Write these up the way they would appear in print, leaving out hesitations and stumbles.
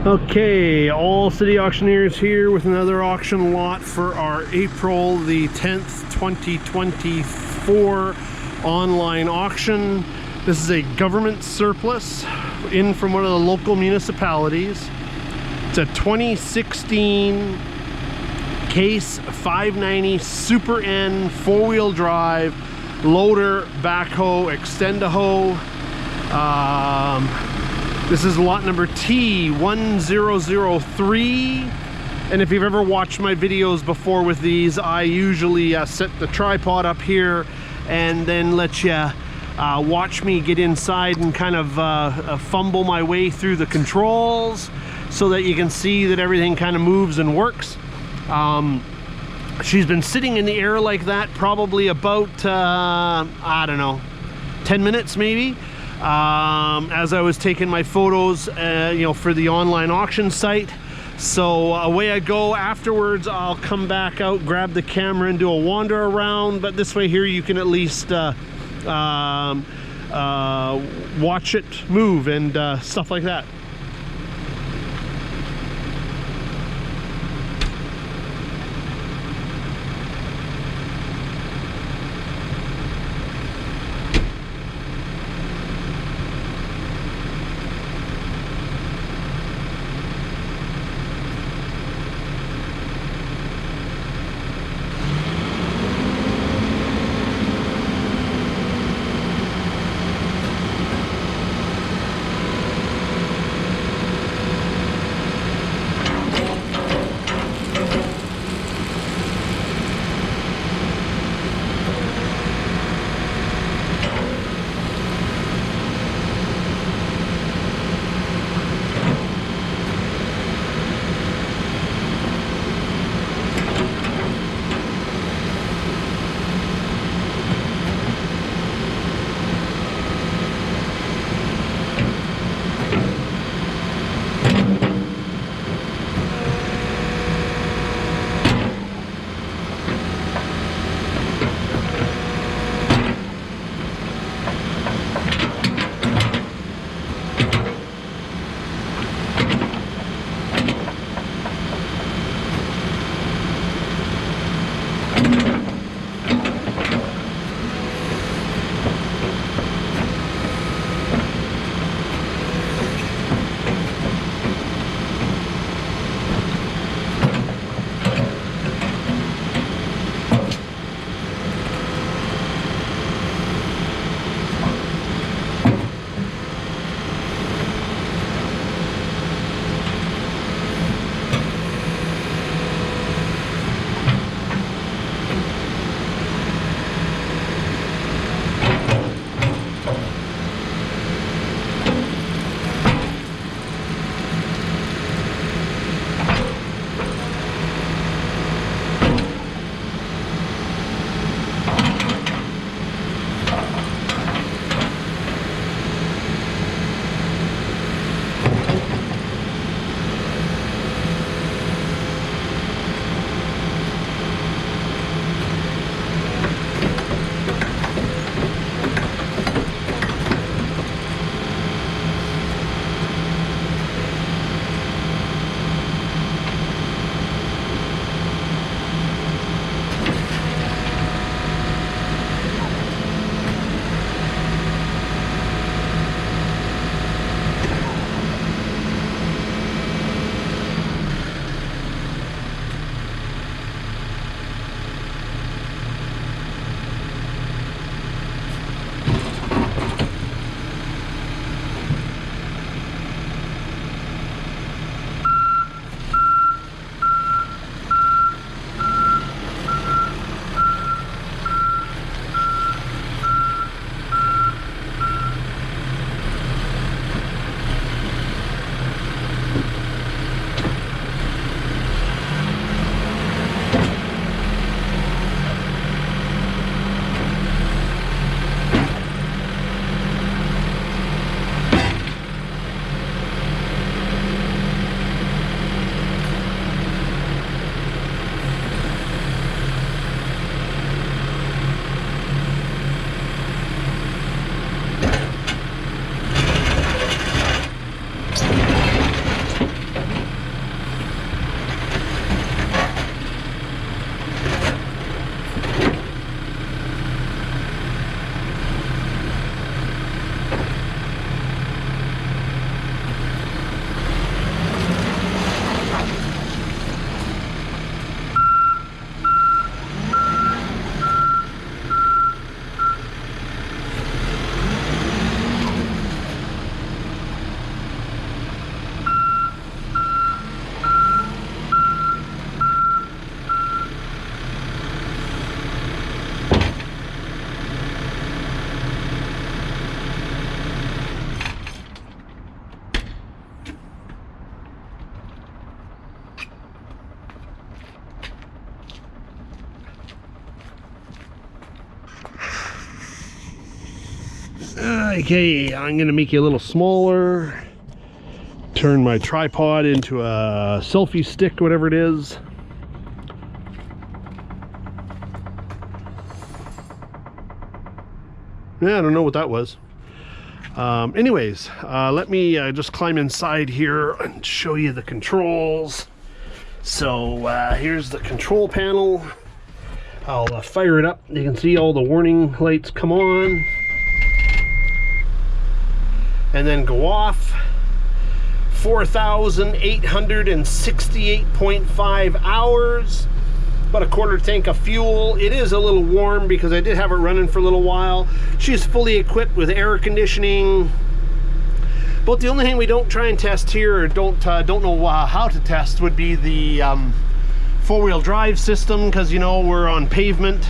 Okay, All City Auctioneers here with another auction lot for our April the 10th, 2024 online auction. This is a government surplus in from one of the local municipalities. It's a 2016 Case 590 Super N 4-wheel drive loader backhoe Extend-a-Hoe. This is lot number T1003, and if you've ever watched my videos before with these, I usually set the tripod up here and then let you watch me get inside and kind of fumble my way through the controls so that you can see that everything kind of moves and works. She's been sitting in the air like that probably about I don't know, 10 minutes maybe. As I was taking my photos, you know, for the online auction site. So away I go. Afterwards, I'll come back out, grab the camera and do a wander around, but this way here you can at least watch it move and stuff like that. Okay, I'm gonna make you a little smaller. Turn my tripod into a selfie stick, whatever it is. Yeah, I don't know what that was. Anyways, let me just climb inside here and show you the controls. So here's the control panel. I'll fire it up. You can see all the warning lights come on and then go off. 4,868.5 hours, about a quarter tank of fuel. It is a little warm because I did have it running for a little while. She's fully equipped with air conditioning. But the only thing we don't try and test here, or don't know how to test, would be the four-wheel drive system, because you know we're on pavement.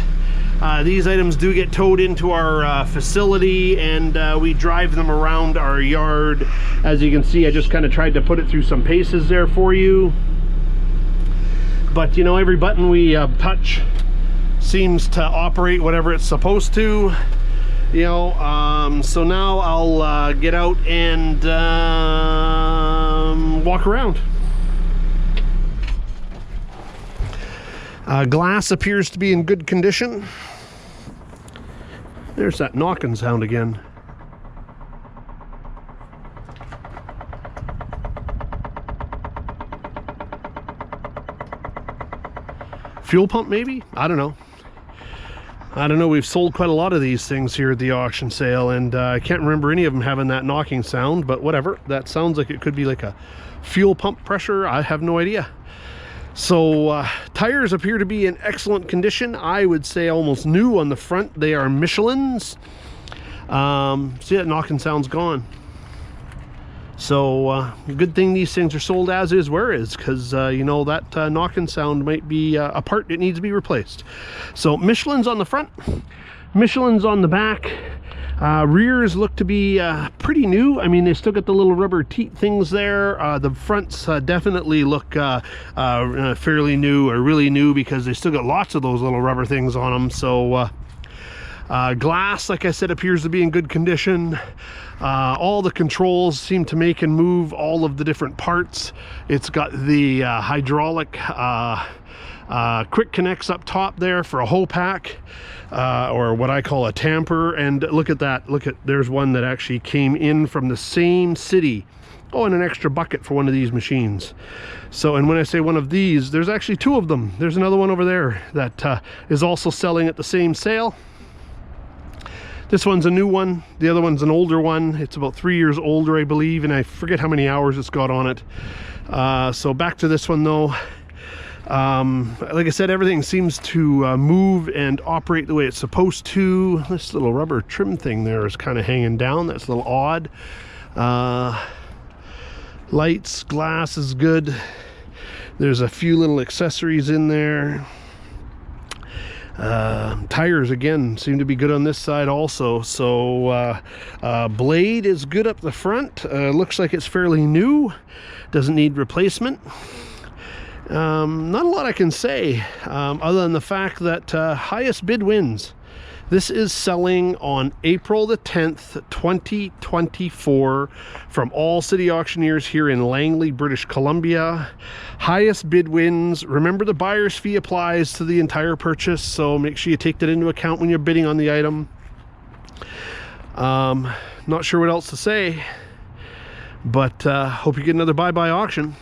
These items do get towed into our facility, and we drive them around our yard. As you can see, I just kind of tried to put it through some paces there for you. But you know, every button we touch seems to operate whatever it's supposed to. You know, so now I'll get out and walk around. Glass appears to be in good condition. There's that knocking sound again. Fuel pump maybe? I don't know. We've sold quite a lot of these things here at the auction sale, and I can't remember any of them having that knocking sound, but whatever. That sounds like it could be like a fuel pump pressure. I have no idea. So tires appear to be in excellent condition. I would say almost new on the front. They are Michelin's. See, that knocking sound's gone. So good thing these things are sold as is where is, because you know that knocking sound might be a part that needs to be replaced. So Michelin's on the front, Michelin's on the back. Rears look to be pretty new. I mean, they still got the little rubber teat things there. The fronts definitely look fairly new, or really new, because they still got lots of those little rubber things on them. So glass, like I said, appears to be in good condition. All the controls seem to make and move all of the different parts. It's got the hydraulic quick connects up top there for a hoe pack, or what I call a tamper. And look at that, there's one that actually came in from the same city. Oh, and an extra bucket for one of these machines. So, and when I say one of these, there's actually two of them. There's another one over there that is also selling at the same sale. This one's a new one. The other one's an older one. It's about 3 years older, I believe, and I forget how many hours it's got on it. So back to this one though. Like I said, everything seems to move and operate the way it's supposed to. This little rubber trim thing there is kind of hanging down. That's a little odd. Lights, glass is good. There's a few little accessories in there. Tires again seem to be good on this side also. So blade is good up the front. Looks like it's fairly new, doesn't need replacement. Not a lot I can say other than the fact that highest bid wins. This is selling on April the 10th, 2024 from All City Auctioneers here in Langley, British Columbia. Highest bid wins. Remember, the buyer's fee applies to the entire purchase, so make sure you take that into account when you're bidding on the item. Not sure what else to say, but hope you get another buy-by auction.